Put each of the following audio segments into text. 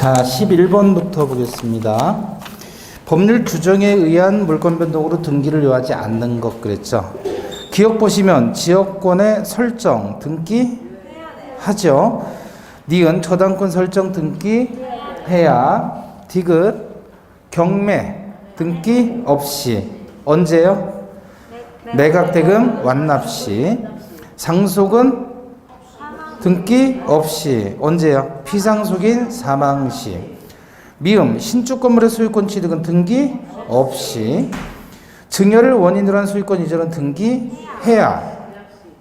자, 11번부터 보겠습니다. 법률 규정에 의한 물권 변동으로 등기를 요하지 않는 것 그랬죠. 기억 보시면 지역권의 설정 등기 하죠. 니은 저당권 설정 등기 해야. 디귿 경매 등기 없이. 언제요? 매각 대금 완납 시. 상속은 등기 없이. 언제요? 피상속인 사망 시. 미음 신축 건물의 소유권 취득은 등기 없이. 증여를 원인으로 한 소유권 이전은 등기해야.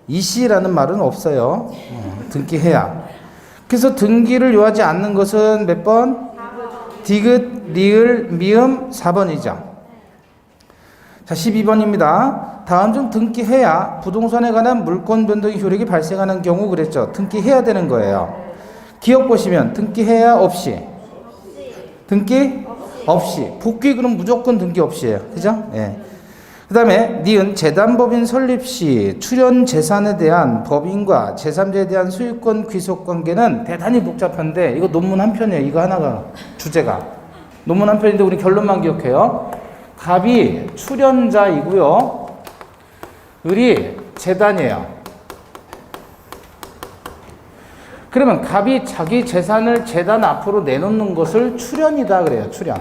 이시라는 말은 없어요. 등기해야. 그래서 등기를 요하지 않는 것은 몇 번? 디귿, 리을, 미음 4번이죠. 자, 12번입니다. 다음 중 등기해야 부동산에 관한 물권 변동의 효력이 발생하는 경우 그랬죠. 등기해야 되는 거예요. 기억 보시면 등기해야 없이. 등기 없이. 복귀 그럼 무조건 등기 없이예요. 그죠? 예. 그 다음에 니은 재단법인 설립 시 출연 재산에 대한 법인과 제3자에 대한 소유권 귀속 관계는 대단히 복잡한데 이거 논문 한 편이에요. 이거 하나가 주제가. 논문 한 편인데 우리 결론만 기억해요. 갑이 출연자이고요. 을이 재단이에요. 그러면 갑이 자기 재산을 재단 앞으로 내놓는 것을 출연이다 그래요. 출연.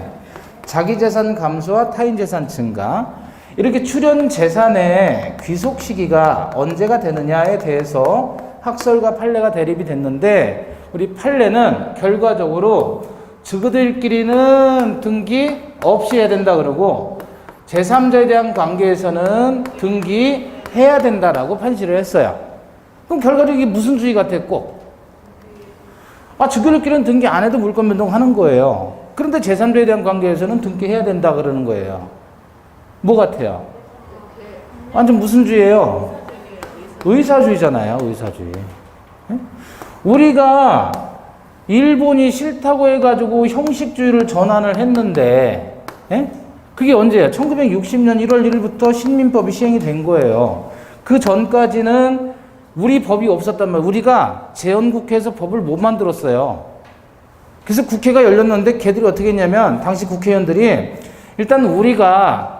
자기 재산 감소와 타인 재산 증가. 이렇게 출연 재산의 귀속 시기가 언제가 되느냐에 대해서 학설과 판례가 대립이 됐는데 우리 판례는 결과적으로 즉그들끼리는 등기 없이 해야 된다 그러고 제3자에 대한 관계에서는 등기해야 된다라고 판시를 했어요. 그럼 결과적으로 이게 무슨 주의 같았고? 즉그들끼리는 등기 안 해도 물권 변동하는 거예요. 그런데 제3자에 대한 관계에서는 등기해야 된다 그러는 거예요. 뭐 같아요? 완전 무슨 주의예요? 의사주의잖아요. 의사주의. 우리가 일본이 싫다고 해가지고 형식주의를 전환을 했는데 그게 언제예요? 1960년 1월 1일부터 식민법이 시행이 된 거예요. 그 전까지는 우리 법이 없었단 말이에요. 우리가 재헌국회에서 법을 못 만들었어요. 그래서 국회가 열렸는데 걔들이 어떻게 했냐면 당시 국회의원들이 일단 우리가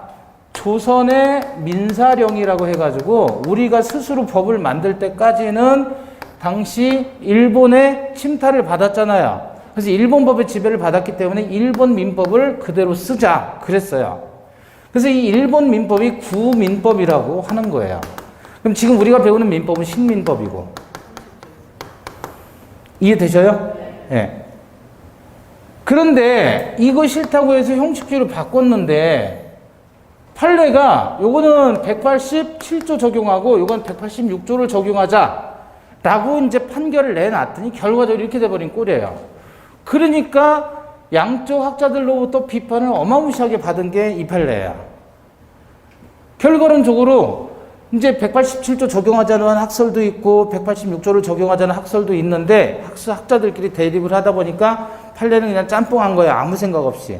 조선의 민사령이라고 해가지고 우리가 스스로 법을 만들 때까지는 당시 일본의 침탈을 받았잖아요. 그래서 일본 법의 지배를 받았기 때문에 일본 민법을 그대로 쓰자 그랬어요. 그래서 이 일본 민법이 구민법이라고 하는 거예요. 그럼 지금 우리가 배우는 민법은 식민법이고. 이해되셔요? 네. 그런데 이거 싫다고 해서 형식주의로 바꿨는데 판례가 요거는 187조 적용하고 요건 186조를 적용하자 라고 이제 판결을 내놨더니 결과적으로 이렇게 돼버린 꼴이에요. 그러니까 양쪽 학자들로부터 비판을 어마무시하게 받은 게 이 판례예요. 결과론적으로 이제 187조 적용하자는 학설도 있고 186조를 적용하자는 학설도 있는데 학자들끼리 대립을 하다 보니까 판례는 그냥 짬뽕한 거예요. 아무 생각 없이.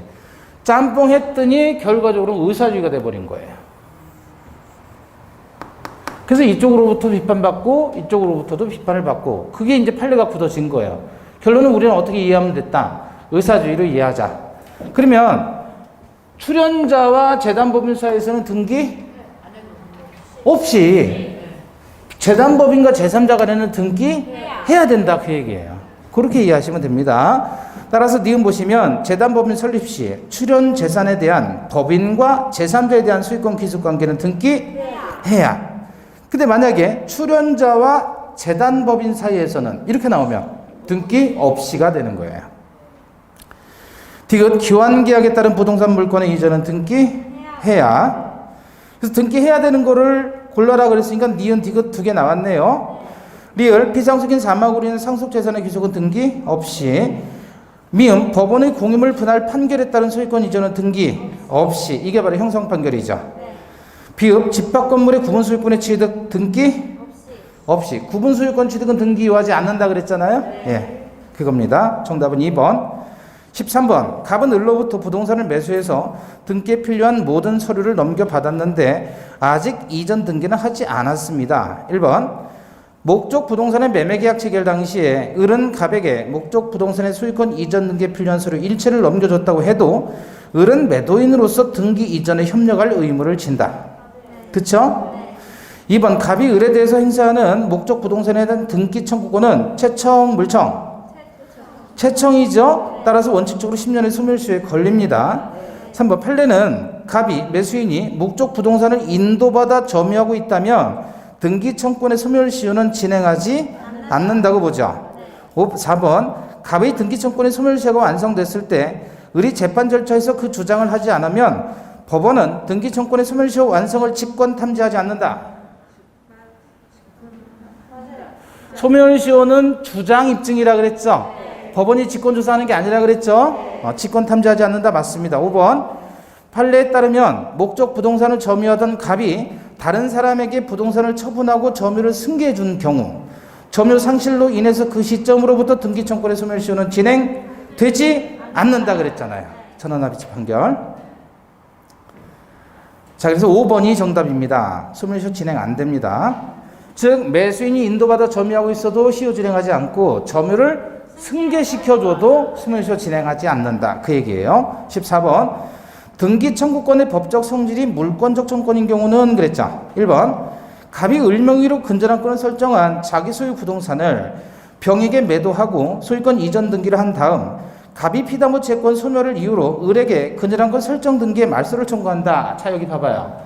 짬뽕했더니 결과적으로 의사주의가 돼버린 거예요. 그래서 이쪽으로부터 비판받고 이쪽으로부터도 비판을 받고 그게 이제 판례가 굳어진 거예요. 결론은 우리는 어떻게 이해하면 됐다? 의사주의로 이해하자. 그러면 출연자와 재단법인 사이에서는 등기 없이 재단법인과 제3자 간에는 등기해야 된다 그 얘기예요. 그렇게 이해하시면 됩니다. 따라서 니은 보시면 재단법인 설립 시 출연 재산에 대한 법인과 제3자에 대한 소유권 귀속 관계는 등기해야. 근데 만약에 출연자와 재단법인 사이에서는 이렇게 나오면 등기 없이가 되는 거예요. 디귿 교환계약에 따른 부동산 물권의 이전은 등기해야. 그래서 등기해야 되는 거를 골라라 그랬으니까 니은 디귿 두 개 나왔네요. 리을 피상속인 사망으로 인한 상속재산의 귀속은 등기 없이. 미음 법원의 공유물 분할 판결에 따른 소유권 이전은 등기 없이. 이게 바로 형성 판결이죠. 비읍 집합 건물의 구분 소유권의 취득 등기 없이. 구분 소유권 취득은 등기 요하지 않는다 그랬잖아요. 예, 그겁니다. 정답은 2번. 13번 갑은 을로부터 부동산을 매수해서 등기에 필요한 모든 서류를 넘겨받았는데 아직 이전 등기는 하지 않았습니다. 1번 목적 부동산의 매매 계약 체결 당시에 을은 갑에게 목적 부동산의 소유권 이전 등기에 필요한 서류 일체를 넘겨줬다고 해도 을은 매도인으로서 등기 이전에 협력할 의무를 진다. 그쵸? 2번 갑이 을에 대해서 행사하는 목적 부동산에 대한 등기 청구권은 채청, 물청? 채청이죠. 따라서 원칙적으로 10년의 소멸시효에 걸립니다. 3번 판례는 갑이 매수인이 목적 부동산을 인도받아 점유하고 있다면 등기 청구권의 소멸시효는 진행하지 않는다고 보죠. 4번 갑의 등기 청구권의 소멸시효가 완성됐을 때 을이 재판 절차에서 그 주장을 하지 않으면 법원은 등기 청구권의 소멸시효 완성을 직권 탐지하지 않는다. 소멸시효는 주장 입증이라 그랬죠. 법원이 직권 조사하는 게 아니라 그랬죠. 직권 탐지하지 않는다 맞습니다. 5번 판례에 따르면 목적 부동산을 점유하던 갑이 다른 사람에게 부동산을 처분하고 점유를 승계해 준 경우 점유 상실로 인해서 그 시점으로부터 등기 청구권의 소멸시효는 진행되지 않는다 그랬잖아요. 전원합의체 판결. 자, 그래서 5번이 정답입니다. 소멸시효 진행 안 됩니다. 즉 매수인이 인도받아 점유하고 있어도 시효 진행하지 않고 점유를 승계시켜줘도 소멸시효 진행하지 않는다. 그 얘기예요. 14번 등기 청구권의 법적 성질이 물권적 청구권인 경우는 그랬죠. 1번 갑이 을 명의로 근저당권을 설정한 자기 소유 부동산을 병에게 매도하고 소유권 이전 등기를 한 다음 갑이 피담보 채권 소멸을 이유로 을에게 근저당권 설정 등기에 말소를 청구한다. 자, 여기 봐봐요.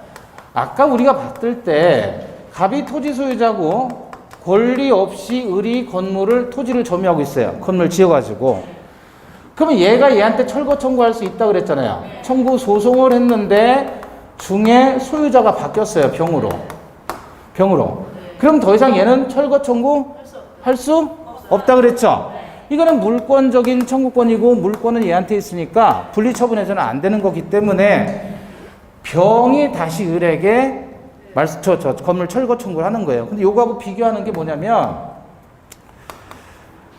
아까 우리가 봤을 때 갑이 토지 소유자고 권리 없이 을이 건물을 토지를 점유하고 있어요. 건물 지어가지고. 그러면 얘가 얘한테 철거 청구할 수 있다 그랬잖아요. 청구 소송을 했는데 중에 소유자가 바뀌었어요. 병으로. 그럼 더 이상 얘는 철거 청구 할 수 없다 그랬죠. 이거는 물권적인 청구권이고 물권은 얘한테 있으니까 분리처분해서는 안 되는 거기 때문에 병이 다시 을에게 건물 철거 청구를 하는 거예요. 근데 요거하고 비교하는 게 뭐냐면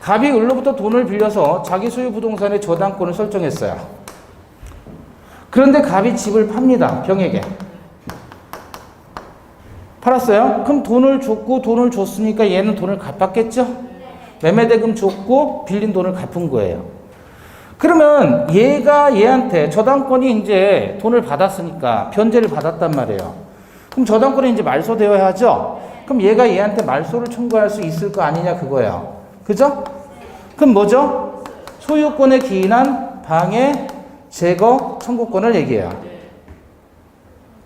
갑이 을로부터 돈을 빌려서 자기 소유 부동산의 저당권을 설정했어요. 그런데 갑이 집을 팝니다. 병에게. 팔았어요? 그럼 돈을 줬으니까 얘는 돈을 갚았겠죠? 매매대금 줬고 빌린 돈을 갚은 거예요. 그러면 얘가 얘한테 저당권이 이제 돈을 받았으니까 변제를 받았단 말이에요. 그럼 저당권이 이제 말소되어야 하죠? 그럼 얘가 얘한테 말소를 청구할 수 있을 거 아니냐 그거예요. 그죠? 그럼 뭐죠? 소유권에 기인한 방해, 제거, 청구권을 얘기해요.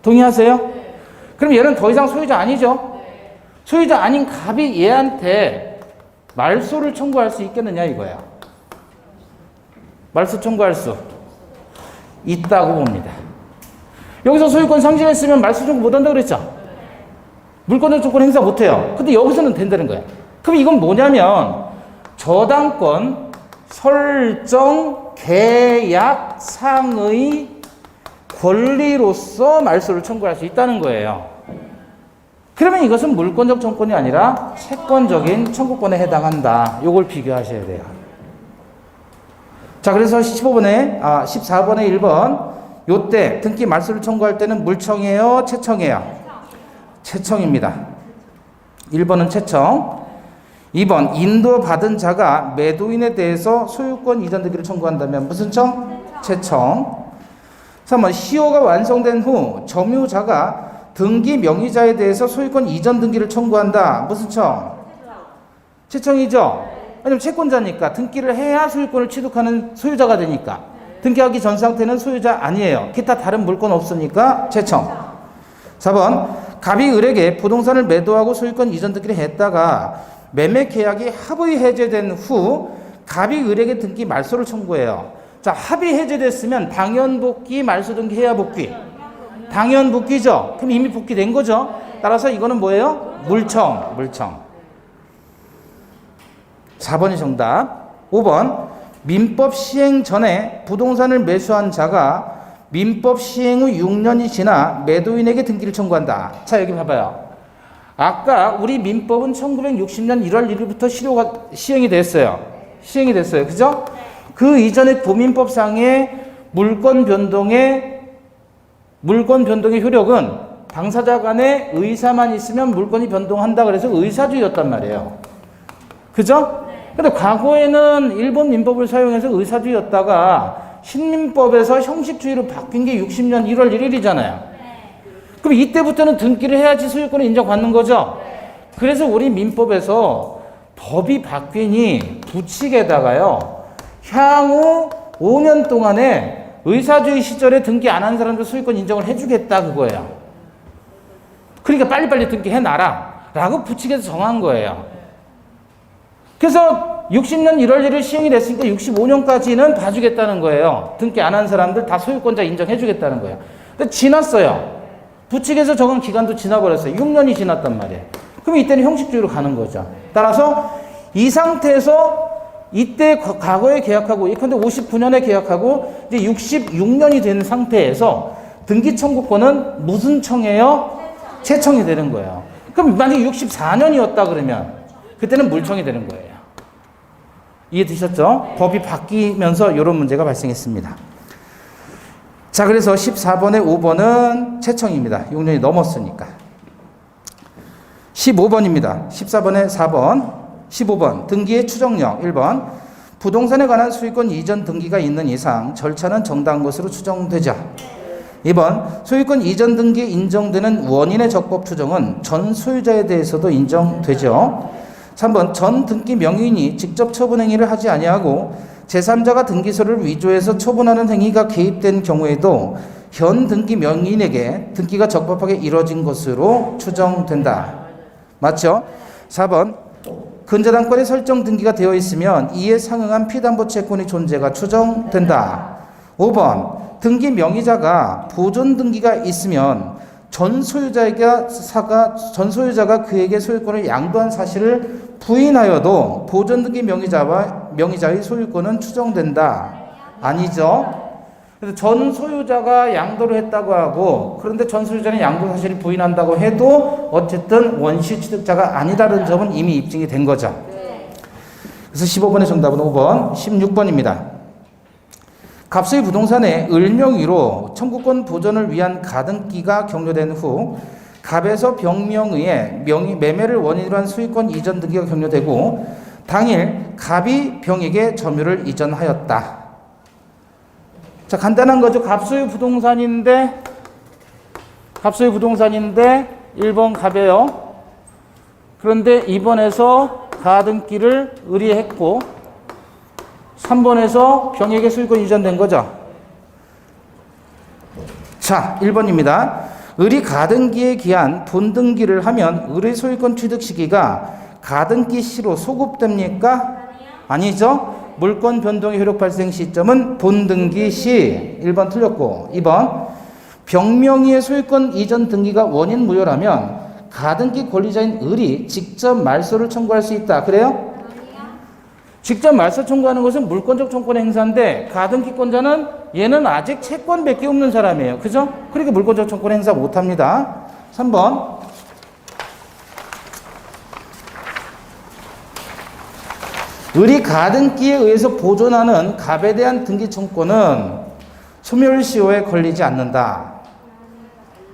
동의하세요? 그럼 얘는 더 이상 소유자 아니죠? 소유자 아닌 갑이 얘한테 말소를 청구할 수 있겠느냐 이거야. 말소 청구할 수 있다고 봅니다. 여기서 소유권 상실했으면 말소 청구 못한다고 그랬죠? 물권적 조건 행사 못해요. 근데 여기서는 된다는 거야. 그럼 이건 뭐냐면 저당권 설정 계약상의 권리로서 말소를 청구할 수 있다는 거예요. 그러면 이것은 물권적 청구권이 아니라 채권적인 청구권에 해당한다. 요걸 비교하셔야 돼요. 자, 그래서 14번에 1번 요때 등기 말소를 청구할 때는 물청이에요, 채청이에요? 채청입니다. 1번은 채청. 2번 인도받은 자가 매도인에 대해서 소유권 이전 등기를 청구한다면 무슨 청? 채청. 3번 시효가 완성된 후 점유자가 등기 명의자에 대해서 소유권 이전 등기를 청구한다. 무슨 청? 채청이죠? 왜냐면 채권자니까 등기를 해야 소유권을 취득하는 소유자가 되니까. 등기하기 전 상태는 소유자 아니에요. 기타 다른 물건 없으니까 채청. 4번 갑이 을에게 부동산을 매도하고 소유권 이전 등기를 했다가 매매 계약이 합의 해제된 후 갑이 을에게 등기 말소를 청구해요. 자, 합의 해제됐으면 당연 복귀, 말소 등기 해야 복귀. 당연 복귀죠. 그럼 이미 복귀된 거죠. 따라서 이거는 뭐예요? 물청. 4번이 정답. 5번 민법 시행 전에 부동산을 매수한 자가 민법 시행 후 6년이 지나 매도인에게 등기를 청구한다. 자, 여기 봐봐요. 아까 우리 민법은 1960년 1월 1일부터 시행이 됐어요. 그죠? 그 이전에 부민법상의 물권 변동의 효력은 당사자 간에 의사만 있으면 물건이 변동한다 그래서 의사주의였단 말이에요. 그죠? 근데 과거에는 일본 민법을 사용해서 의사주의였다가 신민법에서 형식주의로 바뀐 게 60년 1월 1일이잖아요. 그럼 이때부터는 등기를 해야지 소유권을 인정받는 거죠. 그래서 우리 민법에서 법이 바뀌니 부칙에다가요, 향후 5년 동안에 의사주의 시절에 등기 안 한 사람들 소유권 인정을 해주겠다 그거예요. 그러니까 빨리빨리 등기해놔라 라고 부칙에서 정한 거예요. 그래서 60년 1월 1일 시행이 됐으니까 65년까지는 봐주겠다는 거예요. 등기 안 한 사람들 다 소유권자 인정해주겠다는 거예요. 근데 지났어요. 부칙에서 정한 기간도 지나버렸어요. 6년이 지났단 말이에요. 그럼 이때는 형식주의로 가는 거죠. 따라서 이 상태에서 이때 과거에 계약하고, 예컨대 59년에 계약하고 이제 66년이 된 상태에서 등기 청구권은 무슨 청이에요? 채청이 되는 거예요. 그럼 만약에 64년이었다 그러면 그때는 물청이 되는 거예요. 이해되셨죠? 법이 바뀌면서 이런 문제가 발생했습니다. 자, 그래서 14번에 5번은 채청입니다. 6년이 넘었으니까. 15번입니다. 14번에 4번. 15번 등기의 추정력. 1번 부동산에 관한 소유권 이전 등기가 있는 이상 절차는 정당한 것으로 추정되죠. 2번 소유권 이전 등기에 인정되는 원인의 적법 추정은 전 소유자에 대해서도 인정되죠. 3번 전 등기 명의인이 직접 처분 행위를 하지 아니하고 제3자가 등기소를 위조해서 처분하는 행위가 개입된 경우에도 현 등기 명의인에게 등기가 적법하게 이루어진 것으로 추정된다. 맞죠? 4번 근저당권의 설정 등기가 되어 있으면 이에 상응한 피담보 채권의 존재가 추정된다. 5번 등기 명의자가 보존 등기가 있으면 전 소유자가 그에게 소유권을 양도한 사실을 부인하여도 보존 등기 명의자의 소유권은 추정된다. 아니죠. 그래서 전 소유자가 양도를 했다고 하고, 그런데 전 소유자는 양도 사실을 부인한다고 해도 어쨌든 원시 취득자가 아니다라는 점은 이미 입증이 된 거죠. 그래서 15번의 정답은 5번, 16번입니다. 갑수의 부동산의 을명의로 청구권 보존을 위한 가등기가 격려된 후 갑에서 병명의에 매매를 원인으로 한 소유권 이전 등기가 격려되고 당일 갑이 병에게 점유를 이전하였다. 자, 간단한 거죠. 갑소유 부동산인데 1번 갑이에요. 그런데 2번에서 가등기를 의리했고 3번에서 병에게 소유권 이전된 거죠. 자, 1번입니다. 의리 가등기에 기한 본등기를 하면 의리 소유권 취득 시기가 가등기 시로 소급됩니까? 아니죠. 물권 변동의 효력 발생 시점은 본등기 시. 1번 틀렸고 2번 병명의의 소유권 이전 등기가 원인 무효라면 가등기 권리자인 을이 직접 말소를 청구할 수 있다. 그래요? 직접 말소 청구하는 것은 물권적 청구권 행사인데 가등기권자는 얘는 아직 채권밖에 없는 사람이에요. 그죠? 그러니까 물권적 청구권 행사 못합니다. 3번 을이 가등기에 의해서 보존하는 갑에 대한 등기 청구권은 소멸시효에 걸리지 않는다.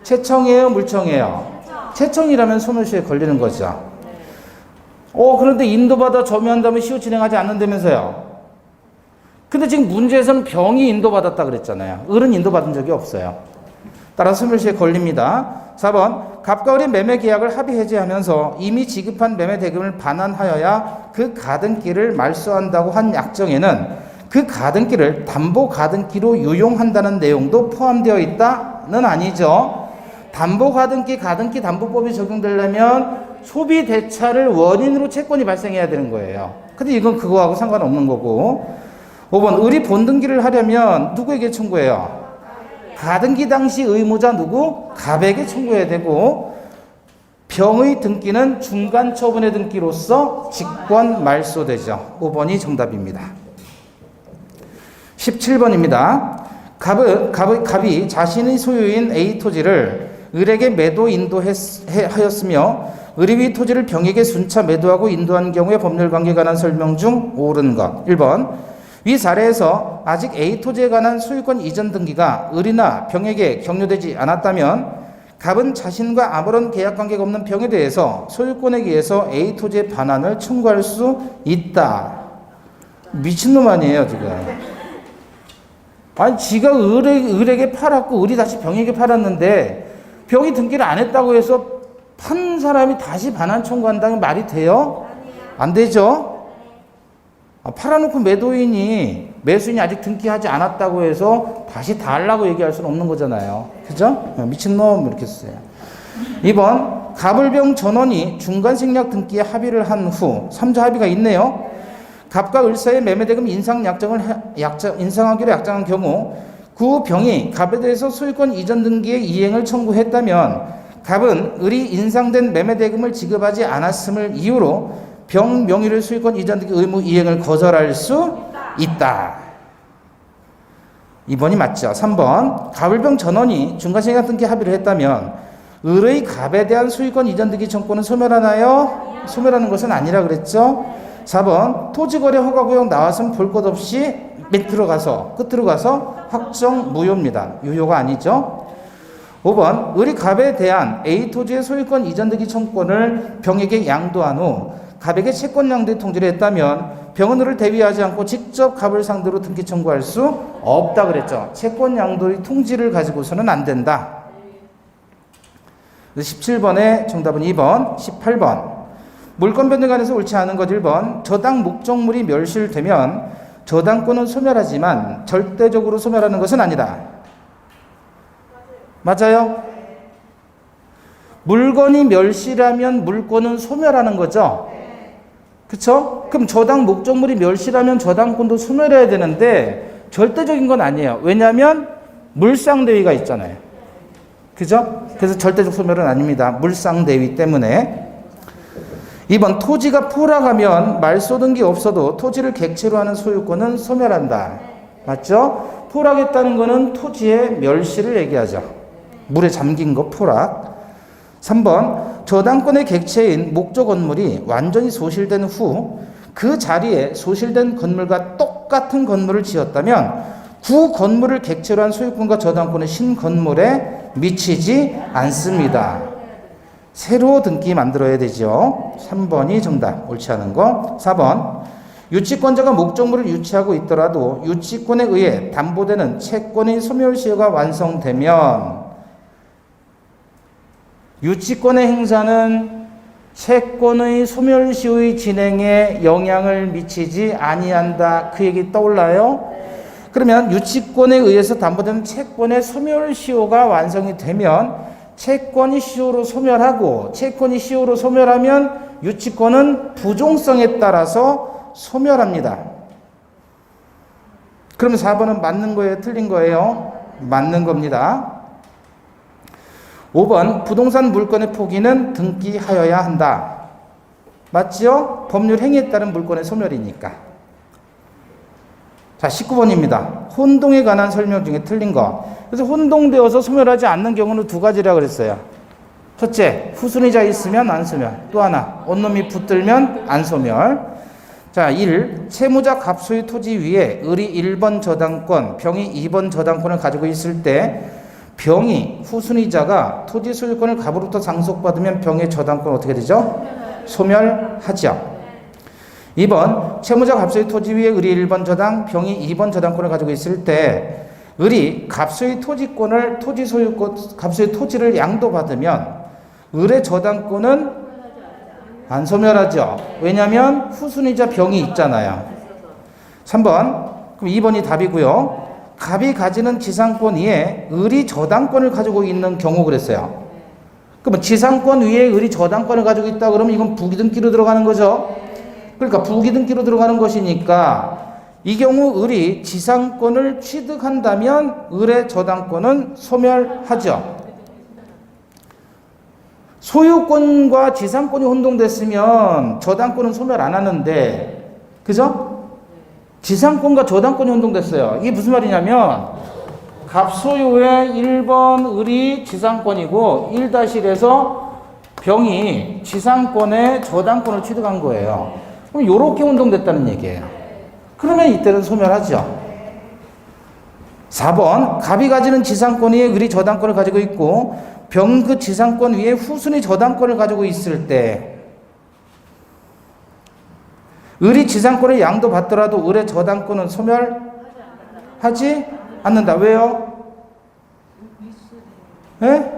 채청이에요? 물청이에요? 채청이라면 소멸시효에 걸리는 거죠. 그런데 인도받아 점유한다면 시효 진행하지 않는다면서요. 근데 지금 문제에서는 병이 인도받았다 그랬잖아요. 을은 인도받은 적이 없어요. 따라서 소멸시효에 걸립니다. 4번 갑과 을이 매매 계약을 합의 해지하면서 이미 지급한 매매 대금을 반환하여야 그 가등기를 말소한다고 한 약정에는 그 가등기를 담보 가등기로 유용한다는 내용도 포함되어 있다는 아니죠. 담보 가등기 담보법이 적용되려면 소비 대차를 원인으로 채권이 발생해야 되는 거예요. 근데 이건 그거하고 상관없는 거고. 5번 을이 본등기를 하려면 누구에게 청구해요? 가등기 당시 의무자 누구? 갑에게 청구해야 되고 병의 등기는 중간 처분의 등기로서 직권 말소되죠. 5번이 정답입니다. 17번입니다. 갑이 자신의 소유인 A 토지를 을에게 매도 인도하였으며 을이 위 토지를 병에게 순차 매도하고 인도한 경우에 법률관계에 관한 설명 중 옳은 것. 1번 위 사례에서 아직 A 토지에 관한 소유권 이전 등기가 을이나 병에게 격려되지 않았다면 갑은 자신과 아무런 계약관계가 없는 병에 대해서 소유권에 의해서 A 토지의 반환을 청구할 수 있다. 미친놈 아니에요 지금. 아니 지가 을에게 팔았고 을이 다시 병에게 팔았는데 병이 등기를 안 했다고 해서 판 사람이 다시 반환 청구한다는 말이 돼요? 안 되죠? 팔아놓고 매수인이 아직 등기하지 않았다고 해서 다시 달라고 얘기할 수는 없는 거잖아요. 그죠? 미친놈 이렇게 써요. 2번 갑을병 전원이 중간생략 등기에 합의를 한 후 3자 합의가 있네요. 갑과 을 사이의 매매대금 인상하기로 약정한 경우 그 병이 갑에 대해서 소유권 이전 등기의 이행을 청구했다면 갑은 을이 인상된 매매대금을 지급하지 않았음을 이유로 병 명의를 소유권 이전 등기 의무 이행을 거절할 수 있다. 2번이 맞죠. 3번 갑을병 전원이 중간생략 등기 합의를 했다면 을의 갑에 대한 소유권 이전 등기 청구는 소멸하나요? 소멸하는 것은 아니라 그랬죠. 4번 토지거래 허가구역 나왔으면 볼 것 없이 끝으로 가서 확정 무효입니다. 유효가 아니죠. 5번 을이 갑에 대한 A 토지의 소유권 이전 등기 청구권을 병에게 양도한 후 갑에게 채권 양도의 통지를 했다면 병은 을을 대위하지 않고 직접 갑을 상대로 등기 청구할 수 없다 그랬죠. 채권 양도의 통지를 가지고서는 안 된다. 17번의 정답은 2번. 18번 물권 변경 관해서 옳지 않은 것 1번 저당 목적물이 멸실되면 저당권은 소멸하지만 절대적으로 소멸하는 것은 아니다. 맞아요? 물건이 멸실하면 물권은 소멸하는 거죠? 그쵸? 그럼 저당 목적물이 멸실하면 저당권도 소멸해야 되는데 절대적인 건 아니에요. 왜냐하면 물상대위가 있잖아요. 그죠? 그래서 절대적 소멸은 아닙니다. 물상대위 때문에. 2번 토지가 포락하면 말소등기 없어도 토지를 객체로 하는 소유권은 소멸한다. 맞죠? 포락했다는 거는 토지의 멸실을 얘기하죠. 물에 잠긴 거 포락. 3번 저당권의 객체인 목조 건물이 완전히 소실된 후 그 자리에 소실된 건물과 똑같은 건물을 지었다면 구 건물을 객체로 한 소유권과 저당권은 신건물에 미치지 않습니다. 새로 등기 만들어야 되죠. 3번이 정답. 옳지 않은 거. 4번 유치권자가 목적물을 유치하고 있더라도 유치권에 의해 담보되는 채권의 소멸시효가 완성되면 유치권의 행사는 채권의 소멸시효의 진행에 영향을 미치지 아니한다. 그 얘기 떠올라요? 그러면 유치권에 의해서 담보되는 채권의 소멸시효가 완성이 되면 채권이 시효로 소멸하고 채권이 시효로 소멸하면 유치권은 부종성에 따라서 소멸합니다. 그러면 4번은 맞는 거예요? 틀린 거예요? 맞는 겁니다. 5번 부동산 물권의 포기는 등기하여야 한다. 맞죠? 법률 행위에 따른 물권의 소멸이니까. 자, 19번입니다. 혼동에 관한 설명 중에 틀린 거. 그래서 혼동되어서 소멸하지 않는 경우는 두 가지라 그랬어요. 첫째, 후순위자 있으면 안 소멸. 또 하나, 원놈이 붙들면 안 소멸. 자, 1. 채무자 갑소유 토지 위에 을이 1번 저당권, 병이 2번 저당권을 가지고 있을 때 병이 후순위자가 토지 소유권을 갑으로부터 상속받으면 병의 저당권 어떻게 되죠? 소멸하죠. 2번 채무자 갑소유 토지 위에 을이 1번 저당, 병이 2번 저당권을 가지고 있을 때 을이 갑소유 토지권을 갑소유 토지를 양도받으면 을의 저당권은 안 소멸하죠. 왜냐하면 후순위자 병이 있잖아요. 3번 그럼 2번이 답이고요. 갑이 가지는 지상권 위에 을이 저당권을 가지고 있는 경우 그랬어요. 그러면 지상권 위에 을이 저당권을 가지고 있다 그러면 이건 부기등기로 들어가는 거죠. 그러니까 부기등기로 들어가는 것이니까 이 경우 을이 지상권을 취득한다면 을의 저당권은 소멸하죠. 소유권과 지상권이 혼동됐으면 저당권은 소멸 안 하는데, 그죠? 지상권과 저당권이 혼동됐어요. 이게 무슨 말이냐면 갑소유의 1번 을이 지상권이고 1-1에서 병이 지상권에 저당권을 취득한 거예요. 그럼 이렇게 혼동됐다는 얘기예요. 그러면 이때는 소멸하죠. 4번 갑이 가지는 지상권 위에 을이 저당권을 가지고 있고 병 그 지상권 위에 후순위 저당권을 가지고 있을 때 을이 지상권의 양도 받더라도 을의 저당권은 소멸하지 않는다. 왜요? 예?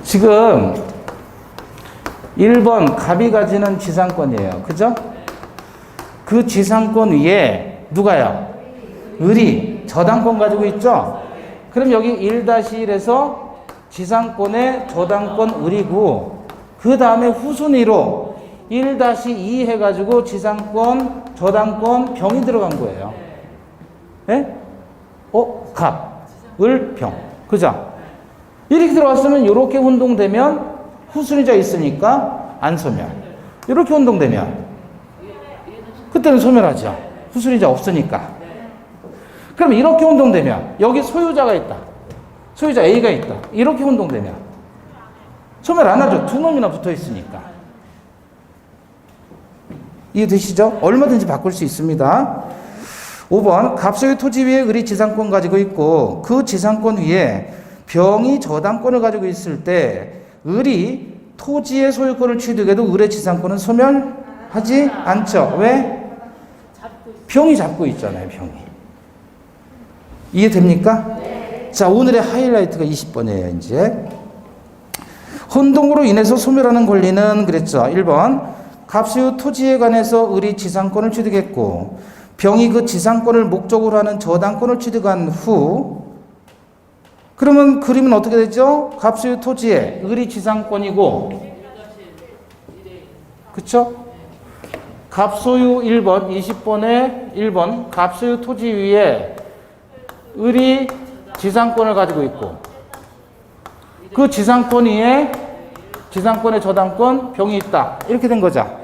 지금 1번 갑이 가지는 지상권이에요. 그죠? 그 지상권 위에 누가요? 을이 저당권 가지고 있죠? 그럼 여기 1-1에서 지상권의 저당권 을이고 그 다음에 후순위로 1-2 해가지고 지상권, 저당권, 병이 들어간 거예요. 예? 갑, 을, 병. 그죠? 이렇게 들어왔으면 이렇게 혼동되면 후순위자 있으니까 안 소멸. 이렇게 혼동되면 그때는 소멸하죠. 후순위자 없으니까. 그럼 이렇게 혼동되면 여기 소유자가 있다. 소유자 A가 있다. 이렇게 혼동되면 소멸 안 하죠. 두 놈이나 붙어 있으니까. 이해되시죠? 얼마든지 바꿀 수 있습니다. 5번 갑소유 토지 위에 을이 지상권 가지고 있고 그 지상권 위에 병이 저당권을 가지고 있을 때 을이 토지의 소유권을 취득해도 을의 지상권은 소멸하지 않죠. 왜? 병이 잡고 있잖아요. 병이. 이해됩니까? 네. 자, 오늘의 하이라이트가 20번이에요. 이제 혼동으로 인해서 소멸하는 권리는 그랬죠. 1번 갑소유 토지에 관해서 을이 지상권을 취득했고 병이 그 지상권을 목적으로 하는 저당권을 취득한 후 그러면 그림은 어떻게 되죠? 갑소유 토지에 을이 지상권이고 그쵸? 갑소유 1번 20번에 1번 갑소유 토지 위에 을이 지상권을 가지고 있고 그 지상권 위에 지상권의 저당권 병이 있다. 이렇게 된 거죠.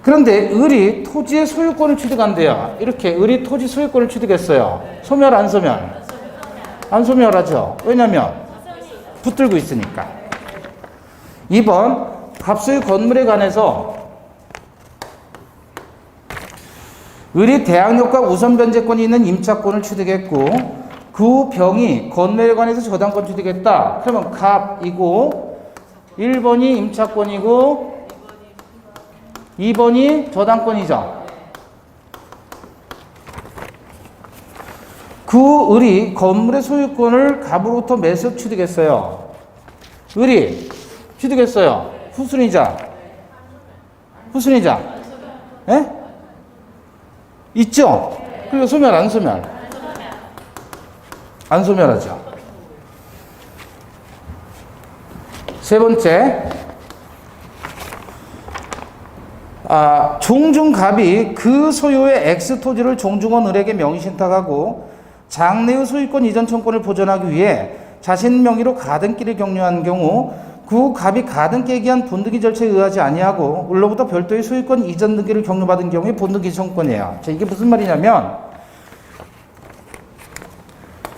그런데 을이 토지의 소유권을 취득한대요. 이렇게 을이 토지 소유권을 취득했어요. 소멸 안 소멸? 안 소멸하죠. 왜냐면 붙들고 있으니까. 2번 갑소유 건물에 관해서 을이 대항력과 우선 변제권이 있는 임차권을 취득했고 그 병이 건물에 관해서 저당권 취득했다. 그러면 갑이고 1번이 임차권이고 2번이 저당권이죠. 그 을이 건물의 소유권을 갑으로부터 매수 취득했어요. 을이 취득했어요. 후순위자. 후순위자. 예? 있죠? 그리고 소멸, 안 소멸? 안 소멸하죠. 세 번째. 종중갑이 그 소유의 X 토지를 종중원 을에게 명의신탁하고 장래의 소유권 이전 청구권을 보존하기 위해 자신 명의로 가등기를 격려한 경우 그 갑이 가등기에 기한 본등기 절차에 의하지 아니하고 을로부터 별도의 소유권 이전 등기를 격려받은 경우에 본등기 청구권이에요. 자, 이게 무슨 말이냐면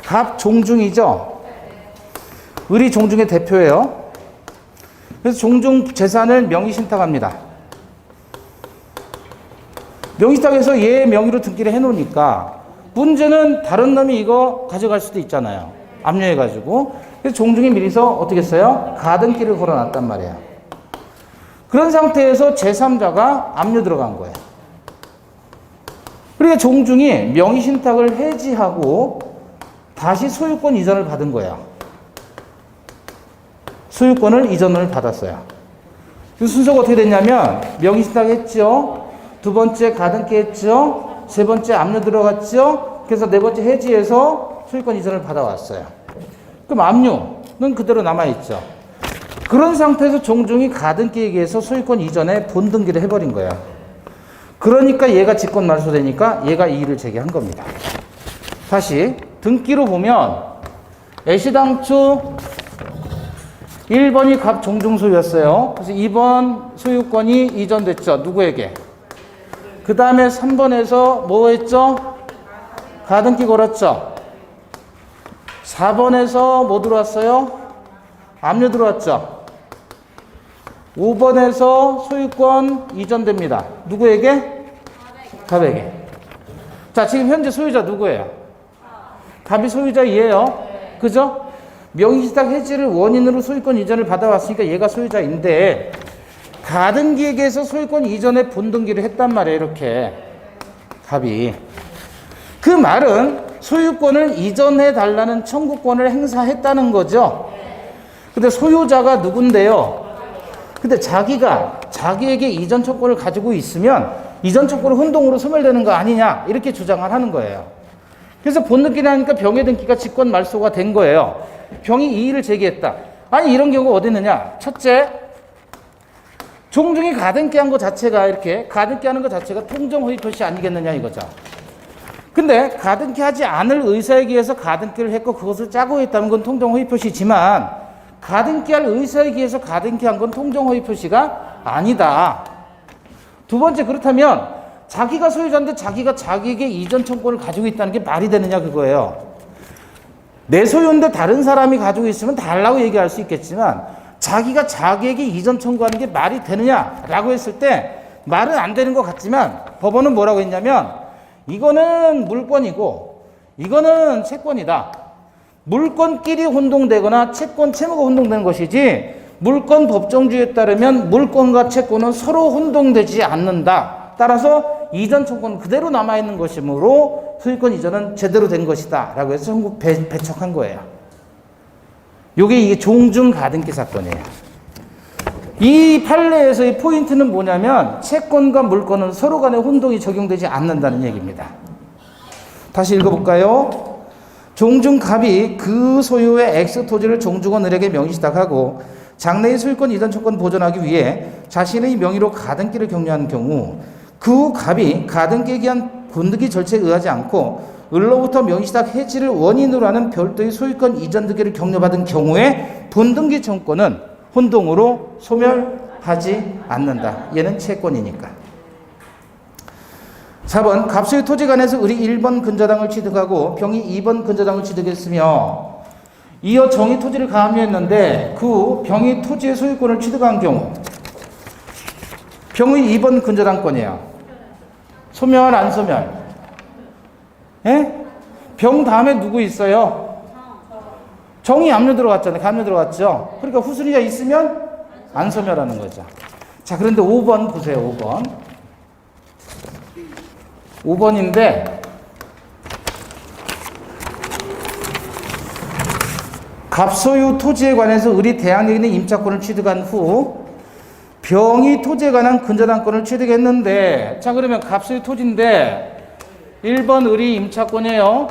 갑 종중이죠. 을이 종중의 대표예요. 그래서 종중 재산을 명의신탁합니다. 명의신탁해서 얘 명의로 등기를 해놓으니까 문제는 다른 놈이 이거 가져갈 수도 있잖아요. 압류해가지고. 그래서 종중이 미리서 어떻게 했어요? 가등기를 걸어놨단 말이에요. 그런 상태에서 제3자가 압류 들어간 거예요. 그러니까 종중이 명의신탁을 해지하고 다시 소유권 이전을 받은 거예요. 소유권을 이전을 받았어요. 그 순서가 어떻게 됐냐면 명의신탁 했죠. 두 번째 가등기 했죠. 세 번째 압류 들어갔죠. 그래서 네 번째 해지해서 소유권 이전을 받아왔어요. 그럼 압류는 그대로 남아있죠. 그런 상태에서 종중이 가등기에 의해서 소유권 이전에 본등기를 해버린 거예요. 그러니까 얘가 직권 말소되니까 얘가 이의를 제기한 겁니다. 다시 등기로 보면 애시당초 1번이 갑 종중 소유였어요. 그래서 2번 소유권이 이전됐죠. 누구에게? 그 다음에 3번에서 뭐 했죠? 가등기 걸었죠. 4번에서 뭐 들어왔어요? 압류 들어왔죠. 5번에서 소유권 이전됩니다. 누구에게? 갑에게. 자, 지금 현재 소유자 누구예요? 갑이 소유자이에요. 그죠? 명의시탁 해지를 원인으로 소유권 이전을 받아왔으니까 얘가 소유자인데 가등기에게서 소유권 이전의 본등기를 했단 말이에요. 이렇게 갑이. 그 말은 소유권을 이전해 달라는 청구권을 행사했다는 거죠. 근데 소유자가 누군데요? 근데 자기가 자기에게 이전 청구권을 가지고 있으면 이전 청구권은 혼동으로 소멸되는 거 아니냐 이렇게 주장을 하는 거예요. 그래서 본등기라니까 병의 등기가 직권 말소가 된 거예요. 병이 이의를 제기했다. 아니 이런 경우가 어디 있느냐? 첫째, 종중이 가등기한 것 자체가 이렇게 가등기하는 것 자체가 통정 허위 표시 아니겠느냐 이거죠. 근데 가등기하지 않을 의사에 의해서 가등기를 했고 그것을 짜고 있다는 건 통정 허위 표시지만 가등기할 의사에 의해서 가등기한 건 통정 허위 표시가 아니다. 두 번째, 그렇다면 자기가 소유자인데 자기가 자기에게 이전 청구권을 가지고 있다는 게 말이 되느냐 그거예요. 내 소유인데 다른 사람이 가지고 있으면 달라고 얘기할 수 있겠지만 자기가 자기에게 이전 청구하는 게 말이 되느냐라고 했을 때 말은 안 되는 것 같지만 법원은 뭐라고 했냐면 이거는 물권이고 이거는 채권이다. 물권끼리 혼동되거나 채권 채무가 혼동되는 것이지 물권 법정주의에 따르면 물권과 채권은 서로 혼동되지 않는다. 따라서 이전 청구는 그대로 남아있는 것이므로 소유권 이전은 제대로 된 것이다 라고 해서 전국 배척한 거예요. 이게 종중 가등기 사건이에요. 이 판례에서의 포인트는 뭐냐면 채권과 물권은 서로 간의 혼동이 적용되지 않는다는 얘기입니다. 다시 읽어볼까요? 종중갑이 그 소유의 X 토지를 종중원 을에게 명의시탁하고 장래의 소유권 이전 청구권 보존하기 위해 자신의 명의로 가등기를 격려한 경우 그 갑이 가등기에 의한 본등기 절차에 의하지 않고 을로부터 명의시탁 해지를 원인으로 하는 별도의 소유권 이전 등기를 격려받은 경우에 본등기 청구권은 혼동으로 소멸하지 않는다. 얘는 채권이니까. 4번 갑소유 토지간에서 을이 1번 근저당을 취득하고 병이 2번 근저당을 취득했으며 이어 정이 토지를 가압류했는데 그 후 병이 토지의 소유권을 취득한 경우 병의 2번 근저당권이에요. 소멸 안 소멸? 예? 병 다음에 누구 있어요? 정이 압류 들어갔잖아요. 가압류 들어갔죠. 그러니까 후순위가 있으면 안 소멸하는 거죠. 자, 그런데 5번 보세요. 5번. 5번인데 갑소유 토지에 관해서 을이 대항력에 있는 임차권을 취득한 후 병이 토지에 관한 근저당권을 취득했는데 자, 그러면 갑소유 토지인데 1번 을이 임차권이에요.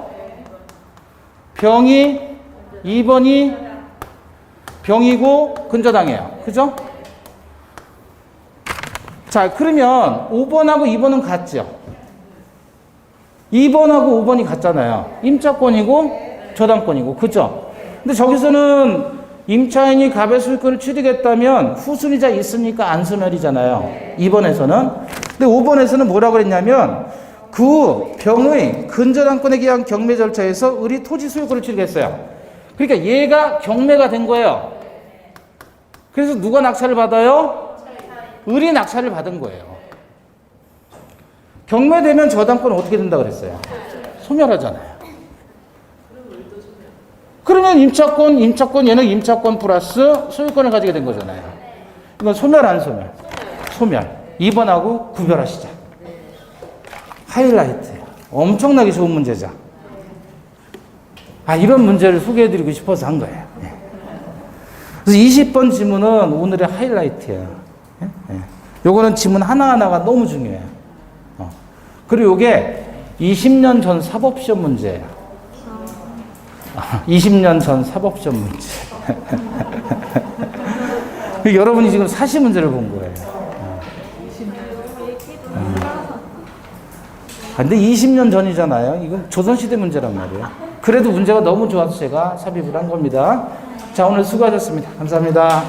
병이 2번이 병이고 근저당이에요. 그죠? 자, 그러면 5번하고 2번은 같죠? 2번하고 5번이 같잖아요. 임차권이고 저당권이고. 그죠? 근데 저기서는 임차인이 갑의 소유권을 취득했다면 후순위자 있으니까 안 소멸이잖아요. 2번에서는. 근데 5번에서는 뭐라고 그랬냐면 그 병의 근저당권에 의한 경매 절차에서 을이 토지 소유권을 취득했어요. 그러니까 얘가 경매가 된 거예요. 그래서 누가 낙찰을 받아요? 을이 낙찰을 받은 거예요. 경매되면 저당권은 어떻게 된다고 그랬어요? 소멸하잖아요. 그러면 임차권, 얘는 임차권 플러스 소유권을 가지게 된 거잖아요. 이건 소멸 안 소멸? 소멸. 2번하고 구별하시자. 하이라이트예요. 엄청나게 좋은 문제죠. 이런 문제를 소개해드리고 싶어서 한 거예요. 그래서 20번 지문은 오늘의 하이라이트예요. 요거는 지문 하나하나가 너무 중요해요. 그리고 요게 20년 전 사법시험 문제예요. 20년 전 사법시험 문제. 여러분이 지금 사시 문제를 본 거예요. 근데 20년 전이잖아요. 이건 조선시대 문제란 말이에요. 그래도 문제가 너무 좋아서 제가 삽입을 한 겁니다. 자, 오늘 수고하셨습니다. 감사합니다.